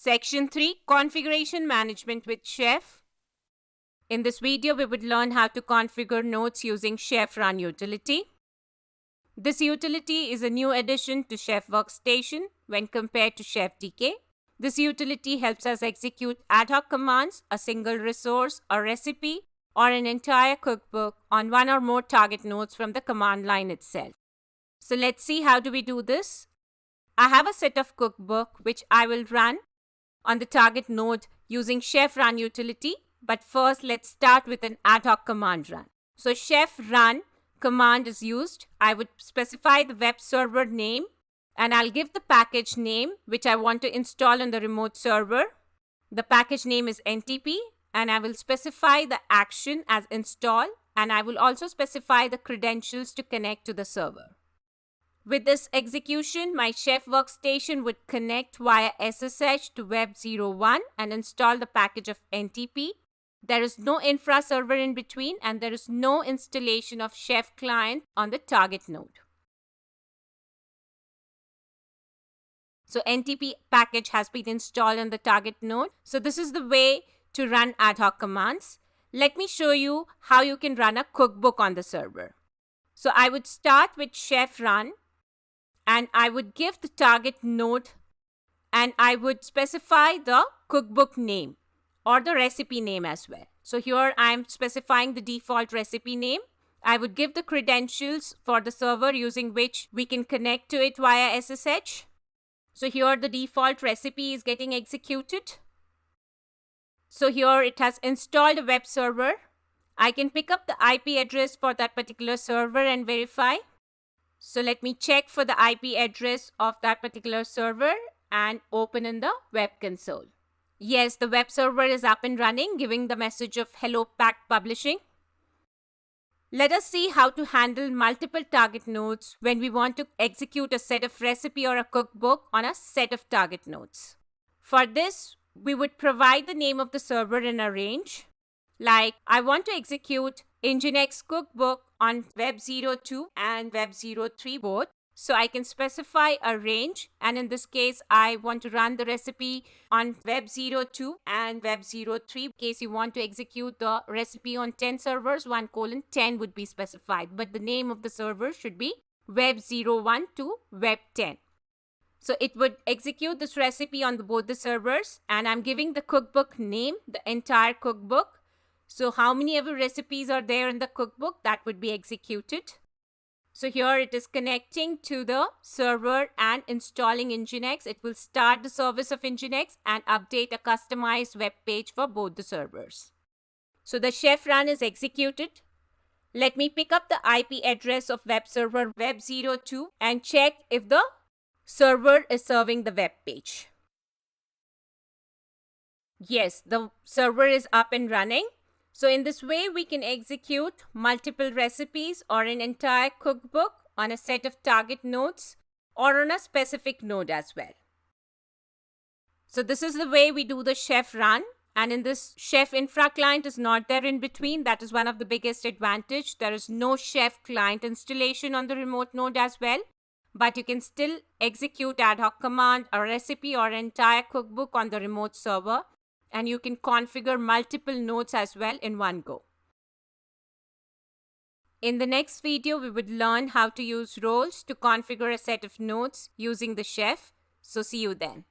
Section 3, Configuration Management with Chef. In this video, we would learn how to configure nodes using Chef Run utility. This utility is a new addition to Chef Workstation when compared to Chef DK. This utility helps us execute ad hoc commands, a single resource, a recipe, or an entire cookbook on one or more target nodes from the command line itself. So let's see how do we do this. I have a set of cookbook which I will run on the target node using Chef Run utility. But first, let's start with an ad hoc command run. So Chef Run command is used. I would specify the web server name and I'll give the package name which I want to install on the remote server. The package name is NTP and I will specify the action as install and I will also specify the credentials to connect to the server. With this execution, my Chef Workstation would connect via SSH to Web01 and install the package of NTP. There is no infra server in between and there is no installation of Chef client on the target node. So NTP package has been installed on the target node. So this is the way to run ad hoc commands. Let me show you how you can run a cookbook on the server. So I would start with Chef Run and I would give the target node and I would specify the cookbook name or the recipe name as well. So here I am specifying the default recipe name. I would give the credentials for the server using which we can connect to it via SSH. So here the default recipe is getting executed. So here it has installed a web server. I can pick up the IP address for that particular server and verify. So let me check for the IP address of that particular server and open in the web console. Yes, the web server is up and running, giving the message of hello packed publishing. Let us see how to handle multiple target nodes when we want to execute a set of recipe or a cookbook on a set of target nodes. For this, we would provide the name of the server in a range. Like, I want to execute Nginx cookbook on Web02 and Web03 both. So I can specify a range, and in this case, I want to run the recipe on Web02 and Web03. In case you want to execute the recipe on 10 servers, 1:10 would be specified, but the name of the server should be Web01 to Web10. So it would execute this recipe on both the servers, and I'm giving the cookbook name, the entire cookbook. So how many ever recipes are there in the cookbook, that would be executed. So here it is connecting to the server and installing Nginx. It will start the service of Nginx and update a customized web page for both the servers. So the Chef Run is executed. Let me pick up the IP address of web server Web02 and check if the server is serving the web page. Yes, the server is up and running. So in this way, we can execute multiple recipes or an entire cookbook on a set of target nodes or on a specific node as well. So this is the way we do the Chef Run. And in this, Chef Infra client is not there in between. That is one of the biggest advantage. There is no Chef client installation on the remote node as well. But you can still execute ad hoc command, a recipe or an entire cookbook on the remote server. And you can configure multiple nodes as well in one go. In the next video, we would learn how to use roles to configure a set of nodes using the Chef. So see you then.